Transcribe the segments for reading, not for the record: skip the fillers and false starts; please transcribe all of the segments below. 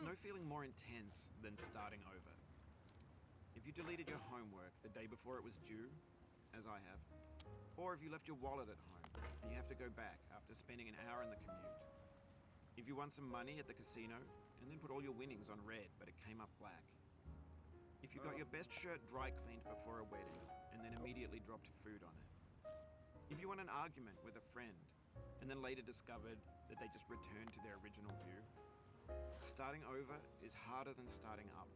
no feeling more intense than starting over. If you deleted your homework the day before it was due, as I have, or if you left your wallet at home and you have to go back after spending an hour in the commute. If you won some money at the casino and then put all your winnings on red but it came up black. If you got your best shirt dry cleaned before a wedding and then immediately dropped food on it. If you won an argument with a friend and then later discovered that they just returned to their original view. Starting over is harder than starting up.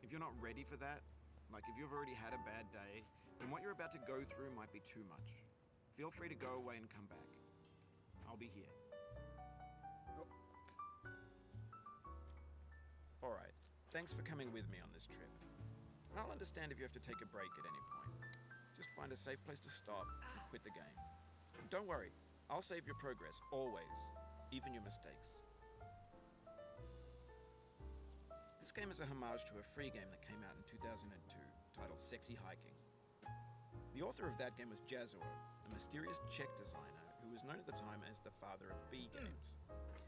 If you're not ready for that, like if you've already had a bad day, then what you're about to go through might be too much. Feel free to go away and come back. I'll be here. Alright, thanks for coming with me on this trip. I'll understand if you have to take a break at any point. Just find a safe place to stop and quit the game. And don't worry, I'll save your progress, always, even your mistakes. This game is a homage to a free game that came out in 2002, titled Sexy Hiking. The author of that game was Jazuo, a mysterious Czech designer who was known at the time as the father of B games.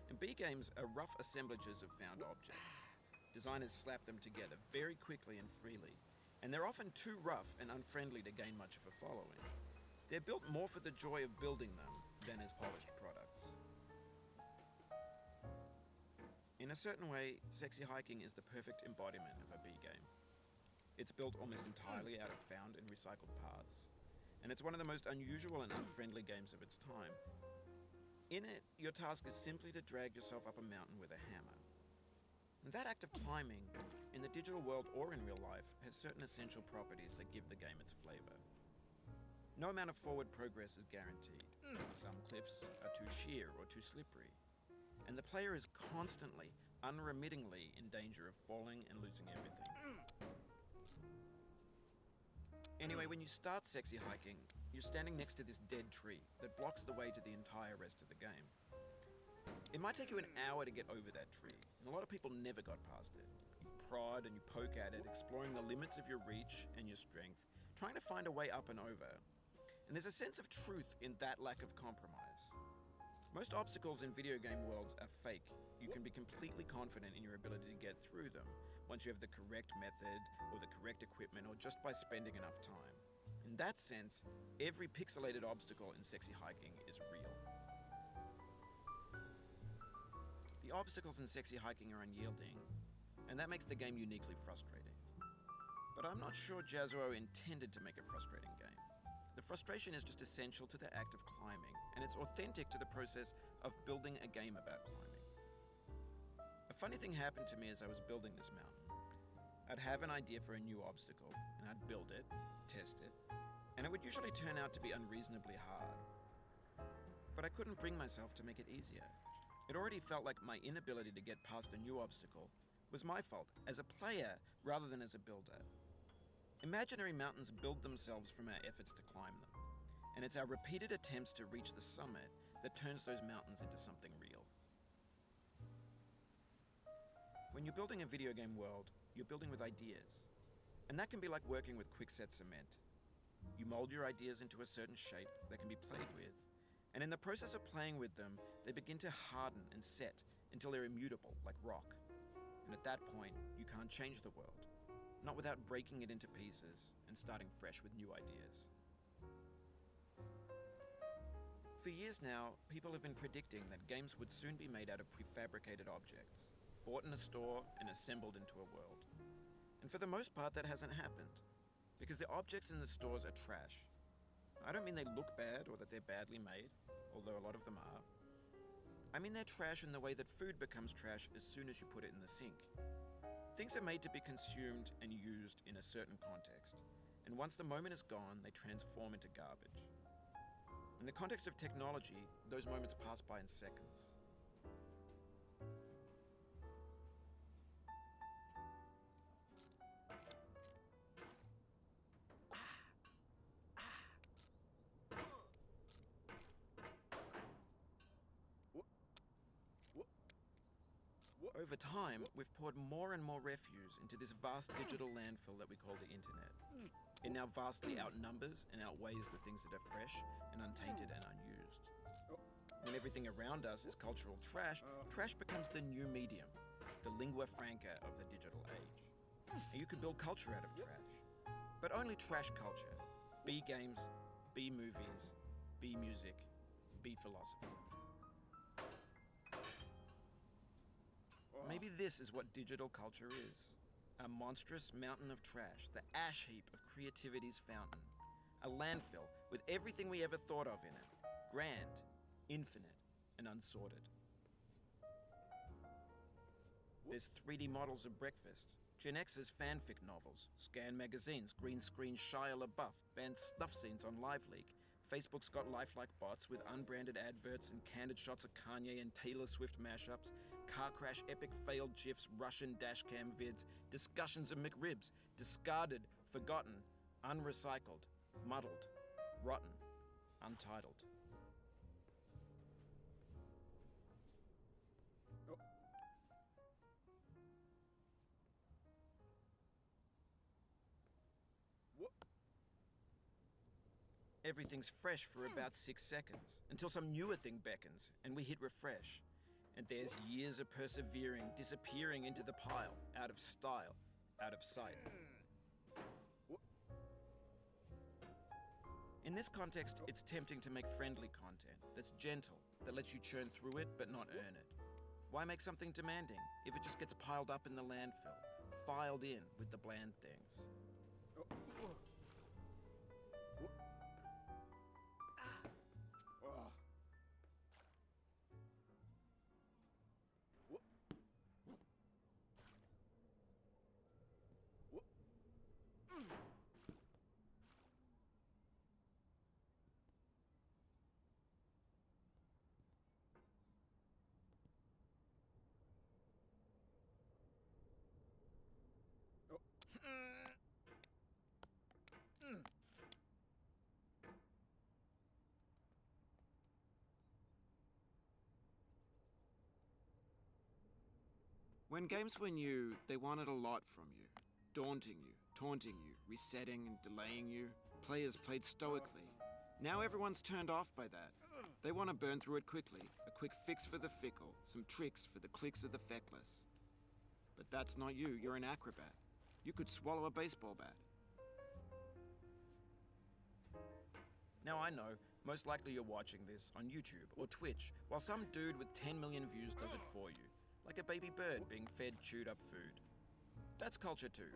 And B games are rough assemblages of found objects. Designers slap them together very quickly and freely, and they're often too rough and unfriendly to gain much of a following. They're built more for the joy of building them than as polished products. In a certain way, Sexy Hiking is the perfect embodiment of a B game. It's built almost entirely out of found and recycled parts, and it's one of the most unusual and unfriendly games of its time. In it, your task is simply to drag yourself up a mountain with a hammer. And that act of climbing, in the digital world or in real life, has certain essential properties that give the game its flavor. No amount of forward progress is guaranteed. Some cliffs are too sheer or too slippery. And the player is constantly, unremittingly in danger of falling and losing everything. Anyway, when you start Sexy Hiking, you're standing next to this dead tree that blocks the way to the entire rest of the game. It might take you an hour to get over that tree, and a lot of people never got past it. You prod and you poke at it, exploring the limits of your reach and your strength, trying to find a way up and over. And there's a sense of truth in that lack of compromise. Most obstacles in video game worlds are fake. You can be completely confident in your ability to get through them once you have the correct method or the correct equipment or just by spending enough time. In that sense, every pixelated obstacle in Sexy Hiking is real. The obstacles in Sexy Hiking are unyielding, and that makes the game uniquely frustrating. But I'm not sure Jazuo intended to make a frustrating game. The frustration is just essential to the act of climbing, and it's authentic to the process of building a game about climbing. A funny thing happened to me as I was building this mountain. I'd have an idea for a new obstacle, and I'd build it, test it, and it would usually turn out to be unreasonably hard. But I couldn't bring myself to make it easier. It already felt like my inability to get past the new obstacle was my fault as a player rather than as a builder. Imaginary mountains build themselves from our efforts to climb them, and it's our repeated attempts to reach the summit that turns those mountains into something real. When you're building a video game world, you're building with ideas, and that can be like working with quickset cement. You mold your ideas into a certain shape that can be played with, and in the process of playing with them, they begin to harden and set until they're immutable, like rock. And at that point, you can't change the world. Not without breaking it into pieces and starting fresh with new ideas. For years now, people have been predicting that games would soon be made out of prefabricated objects, bought in a store and assembled into a world. And for the most part, that hasn't happened, because the objects in the stores are trash. I don't mean they look bad or that they're badly made, although a lot of them are. I mean they're trash in the way that food becomes trash as soon as you put it in the sink. Things are made to be consumed and used in a certain context, and once the moment is gone, they transform into garbage. In the context of technology, those moments pass by in seconds. Over time, we've poured more and more refuse into this vast digital landfill that we call the internet. It now vastly outnumbers and outweighs the things that are fresh and untainted and unused. When everything around us is cultural trash, trash becomes the new medium. the lingua franca of the digital age. And you could build culture out of trash. But only trash culture. B games, B movies, B music, B philosophy. Maybe this is what digital culture is. A monstrous mountain of trash, the ash heap of creativity's fountain. A landfill with everything we ever thought of in it. Grand, infinite, and unsorted. There's 3D models of breakfast, Gen X's fanfic novels, scan magazines, green screen Shia LaBeouf, banned snuff scenes on LiveLeak. Facebook's got lifelike bots with unbranded adverts and candid shots of Kanye and Taylor Swift mashups, car crash epic failed GIFs, Russian dashcam vids, discussions of McRibs, discarded, forgotten, unrecycled, muddled, rotten, untitled. Everything's fresh for about 6 seconds, until some newer thing beckons, and we hit refresh. And there's years of persevering, disappearing into the pile, out of style, out of sight. In this context, it's tempting to make friendly content that's gentle, that lets you churn through it but not earn it. Why make something demanding if it just gets piled up in the landfill, filed in with the bland things? When games were new, they wanted a lot from you. Daunting you, taunting you, resetting and delaying you. Players played stoically. Now everyone's turned off by that. They want to burn through it quickly. A quick fix for the fickle. Some tricks for the clicks of the feckless. But that's not you. You're an acrobat. You could swallow a baseball bat. Now I know, most likely you're watching this on YouTube or Twitch, while some dude with 10 million views does it for you. Like a baby bird being fed chewed up food. That's culture too.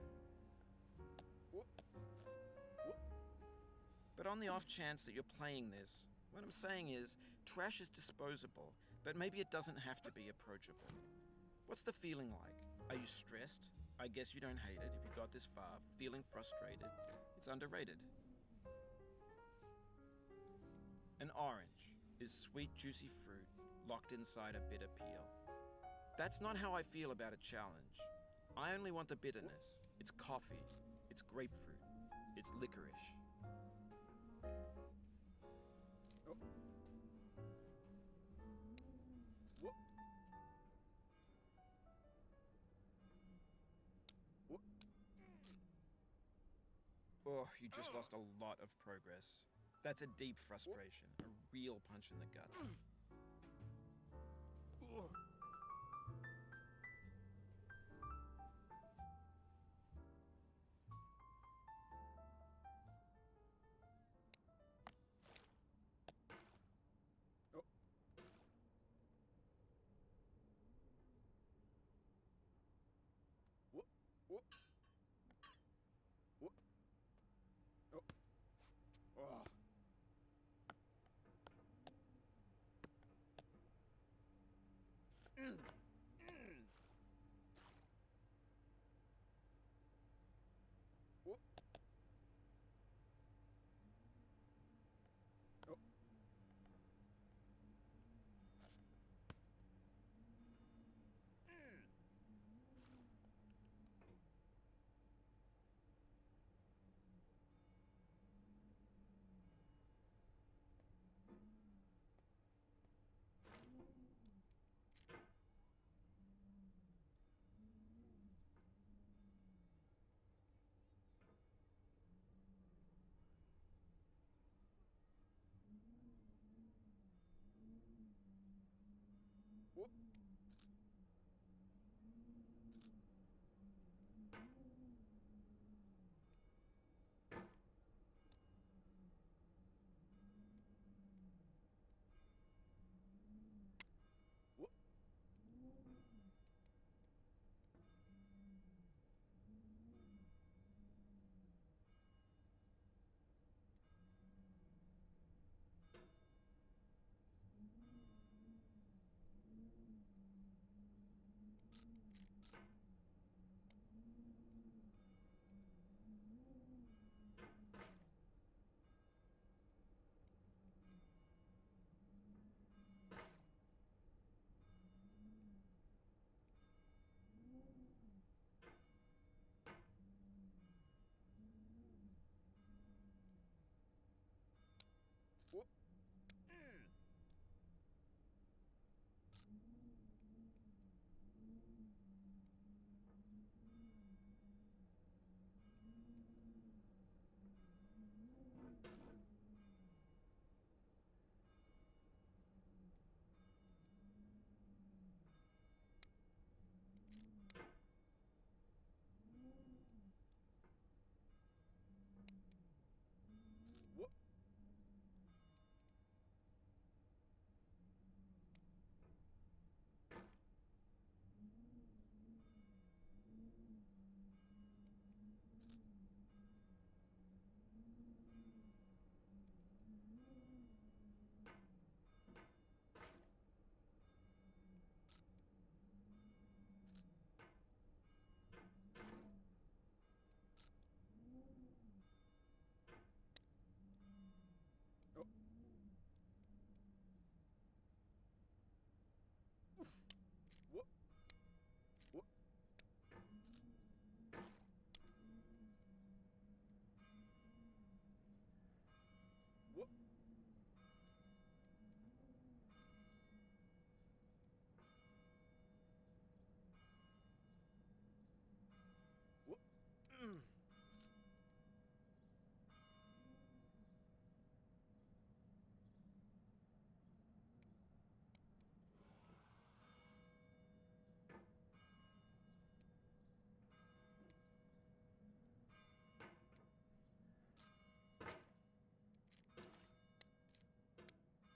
But on the off chance that you're playing this, what I'm saying is, trash is disposable, but maybe it doesn't have to be approachable. What's the feeling like? Are you stressed? I guess you don't hate it if you got this far. Feeling frustrated? It's underrated. An orange is sweet, juicy fruit locked inside a bitter peel. That's not how I feel about a challenge. I only want the bitterness. It's coffee. It's grapefruit. It's licorice. Oh, you just lost a lot of progress. That's a deep frustration, a real punch in the gut.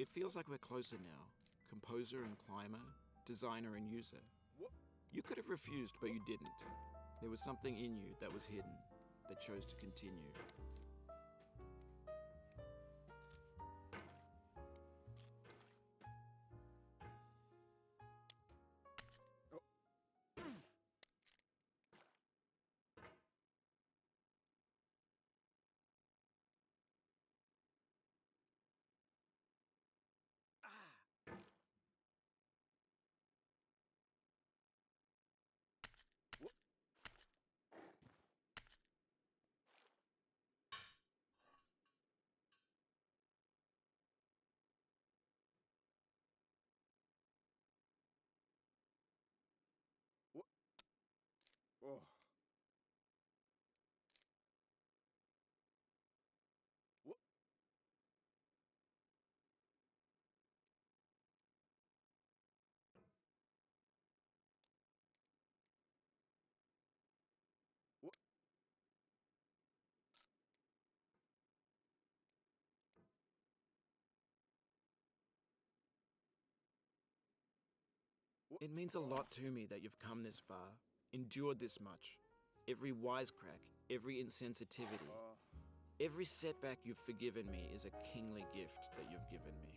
It feels like we're closer now. Composer and climber, designer and user. You could have refused, but you didn't. There was something in you that was hidden, that chose to continue. Oh. It means a lot to me that you've come this far, endured this much. Every wisecrack, every insensitivity, every setback you've forgiven me is a kingly gift that you've given me.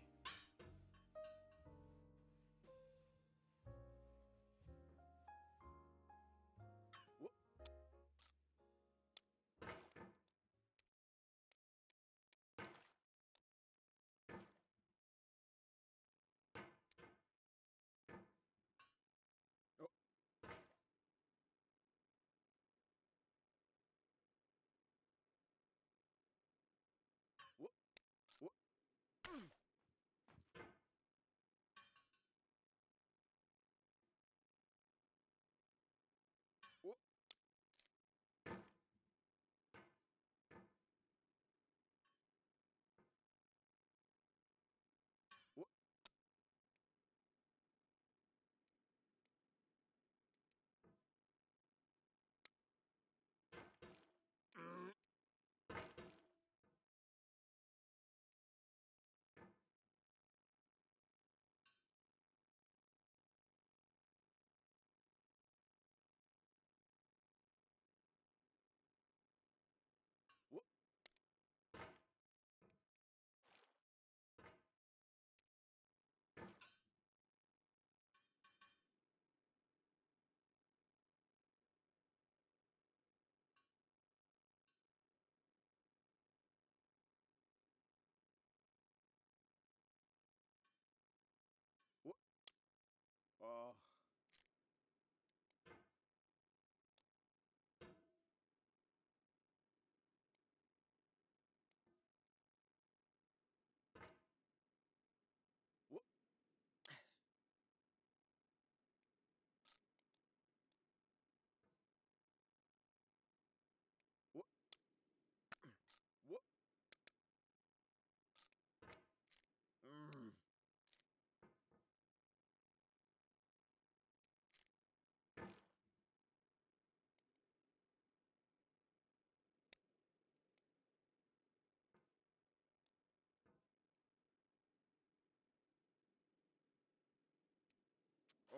Oh.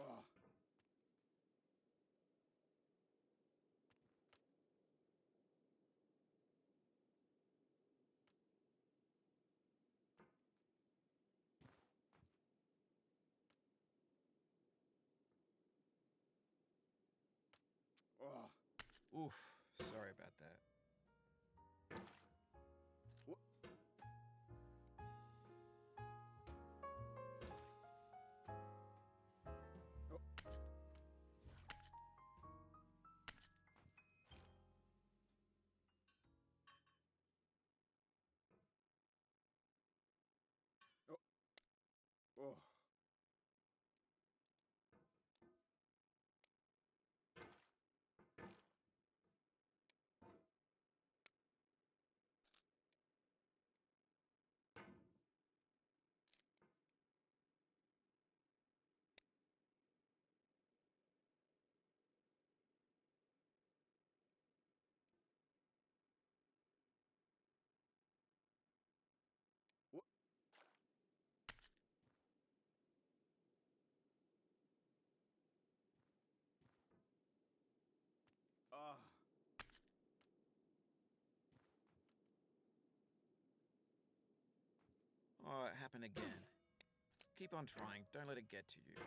Oh. Oh. Oof, sorry about that. Oh. happen again. Keep on trying. Don't let it get to you.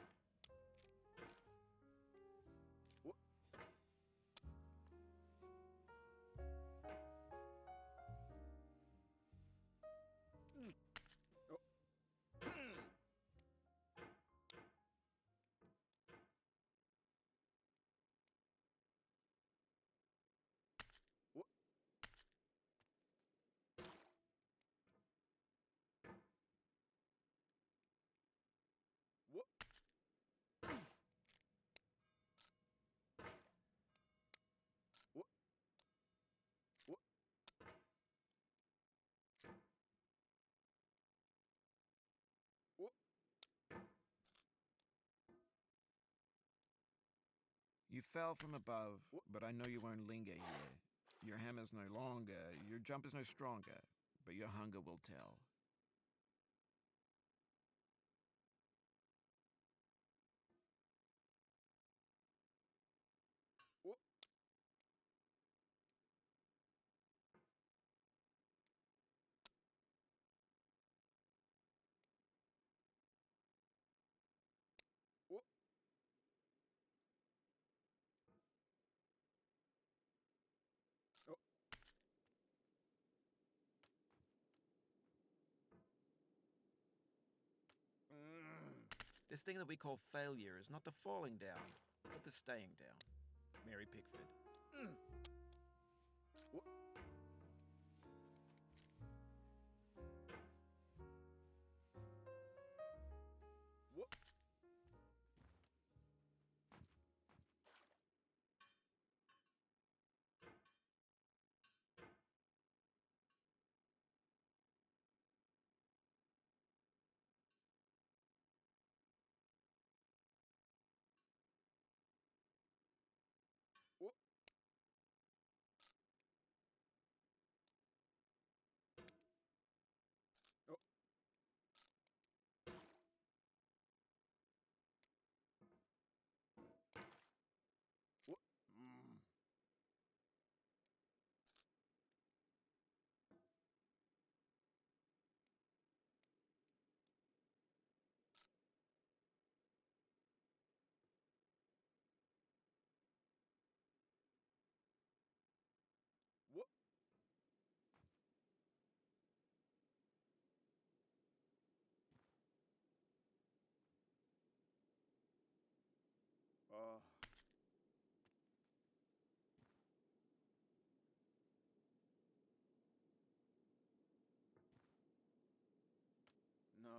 You fell from above, but I know you won't linger here. Your hammer's no longer, your jump is no stronger, but your hunger will tell. This thing that we call failure is not the falling down, but the staying down. Mary Pickford. No.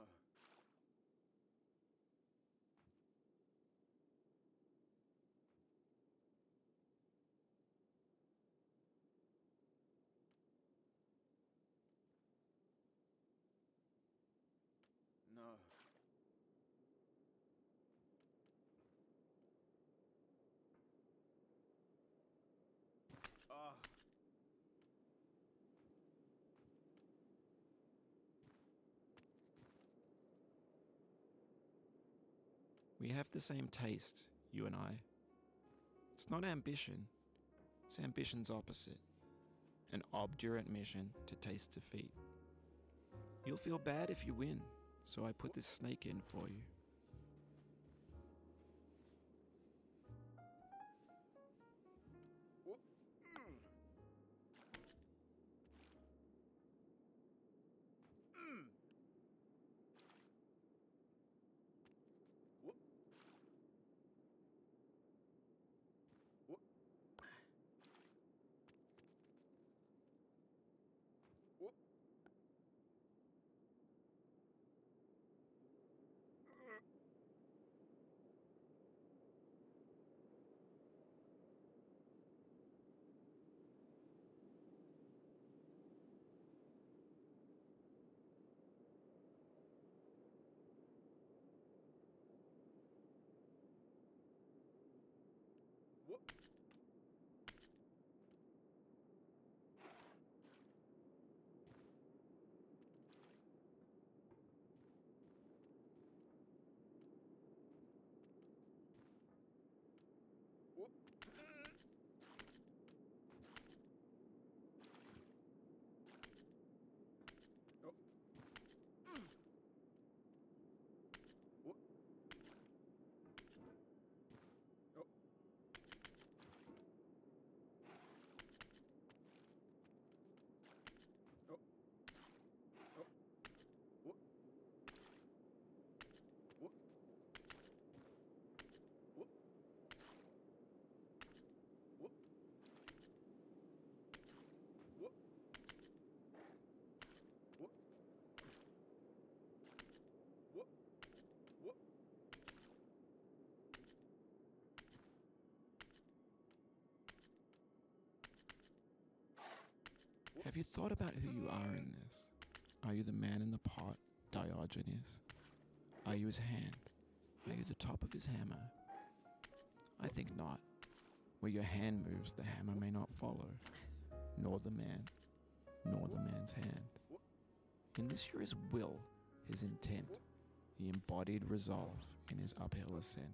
No. Ah. We have the same taste, you and I. It's not ambition. It's ambition's opposite. An obdurate mission to taste defeat. You'll feel bad if you win, so I put this snake in for you. Have you thought about who you are in this? Are you the man in the pot, Diogenes? Are you his hand? Are you the top of his hammer? I think not. Where your hand moves, the hammer may not follow, nor the man, nor the man's hand. In this you're his will, his intent, the embodied resolve in his uphill ascent.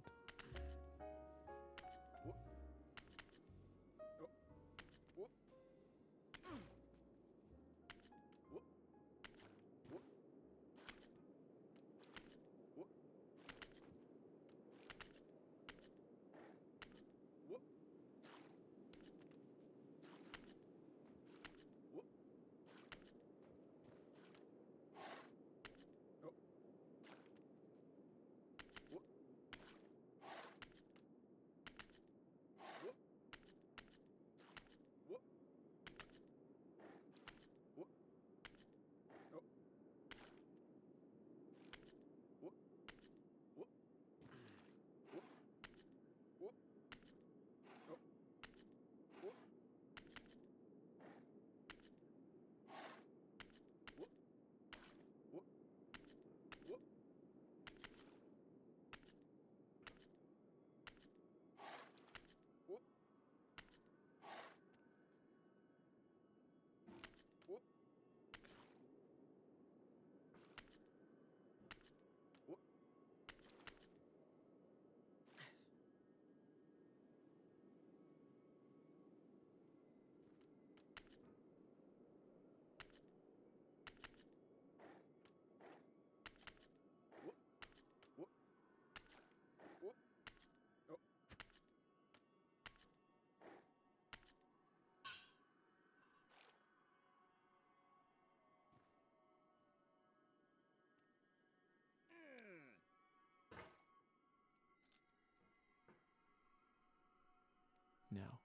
Now,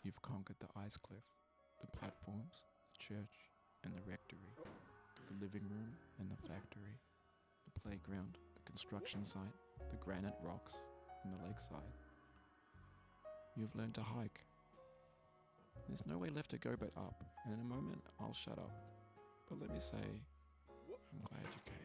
you've conquered the ice cliff, the platforms, the church, and the rectory, the living room and the factory, the playground, the construction site, the granite rocks, and the lakeside. You've learned to hike. There's no way left to go but up, and in a moment I'll shut up. But let me say, I'm glad you came.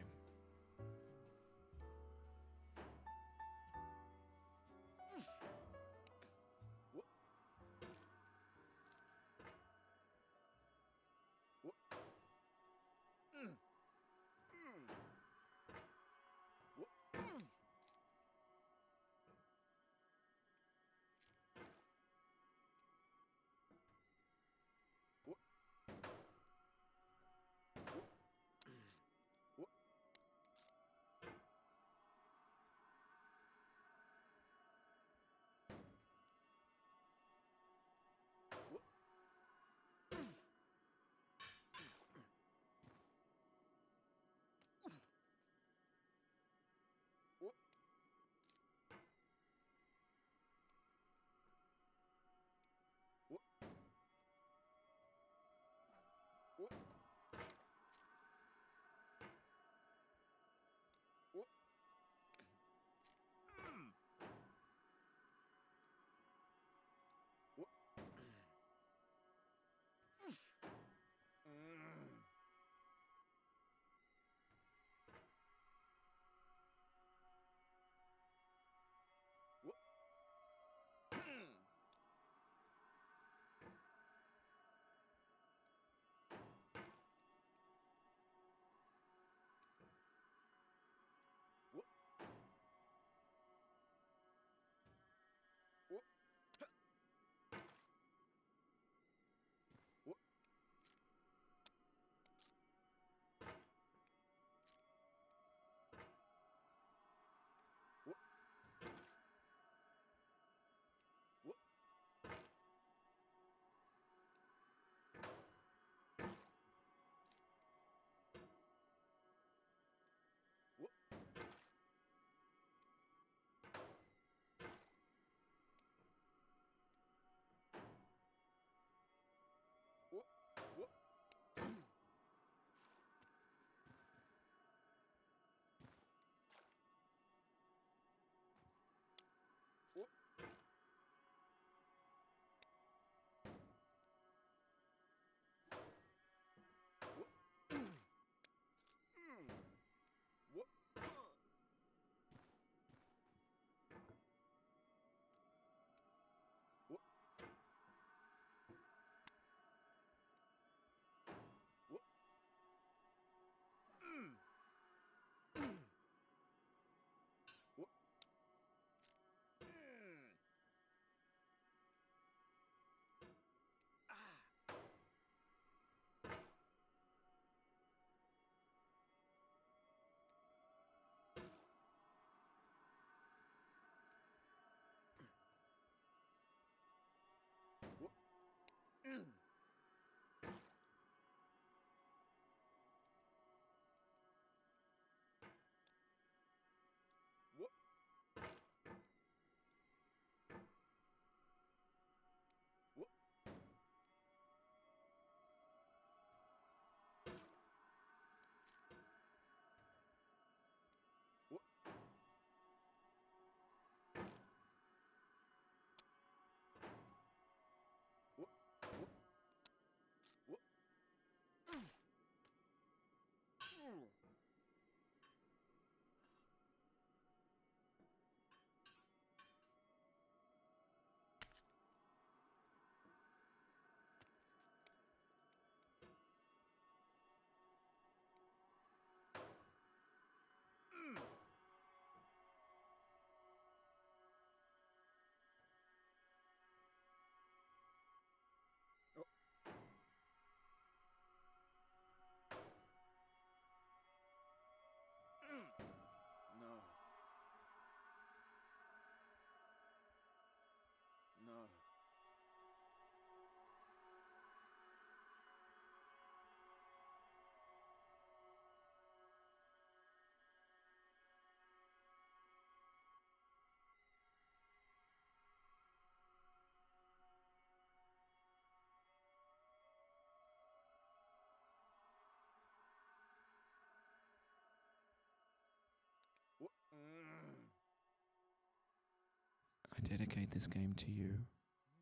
I dedicate this game to you,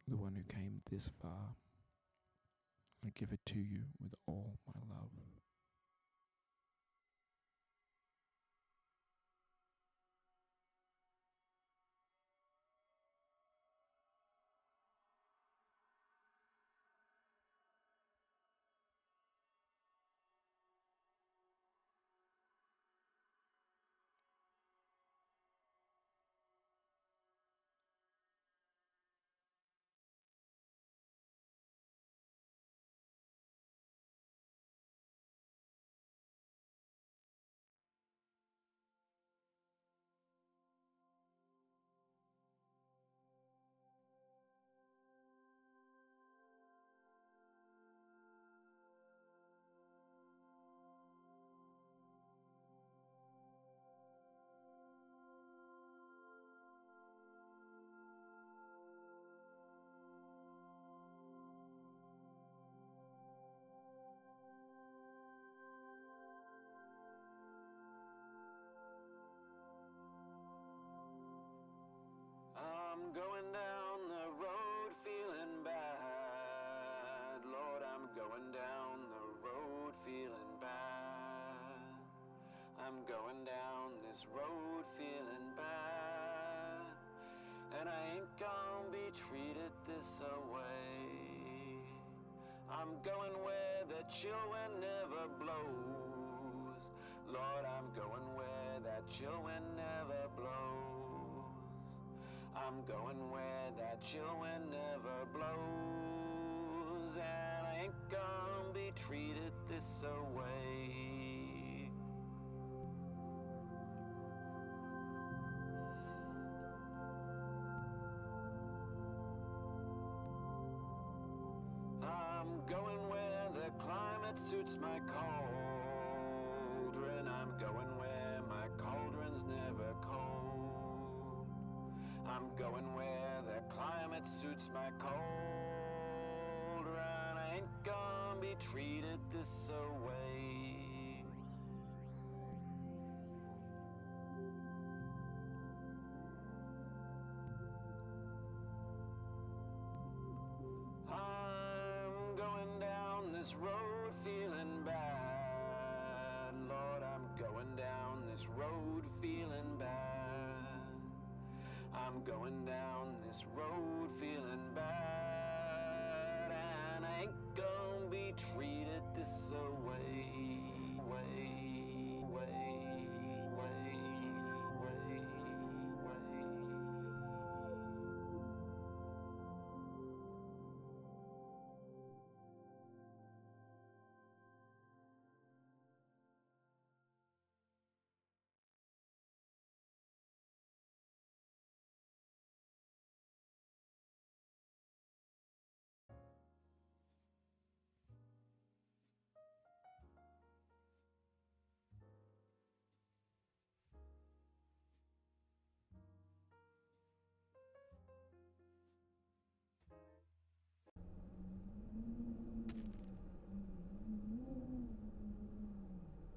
the one who came this far. I give it to you with all my love. I'm going down the road feeling bad. Lord, I'm going down the road feeling bad. I'm going down this road feeling bad. And I ain't gonna be treated this away. I'm going where the chill wind never blows. Lord, I'm going where that chill wind never blows. I'm going where that chill wind never blows. And I ain't gonna be treated this away. I'm going where the climate suits my cauldron. I'm going where my cauldron's never cold. I'm going where the climate suits my cauldron. I ain't gonna be treated this away. I'm going down this road feeling bad. Lord, I'm going down this road feeling bad. I'm going down this road feeling bad. And I ain't gonna be treated this away.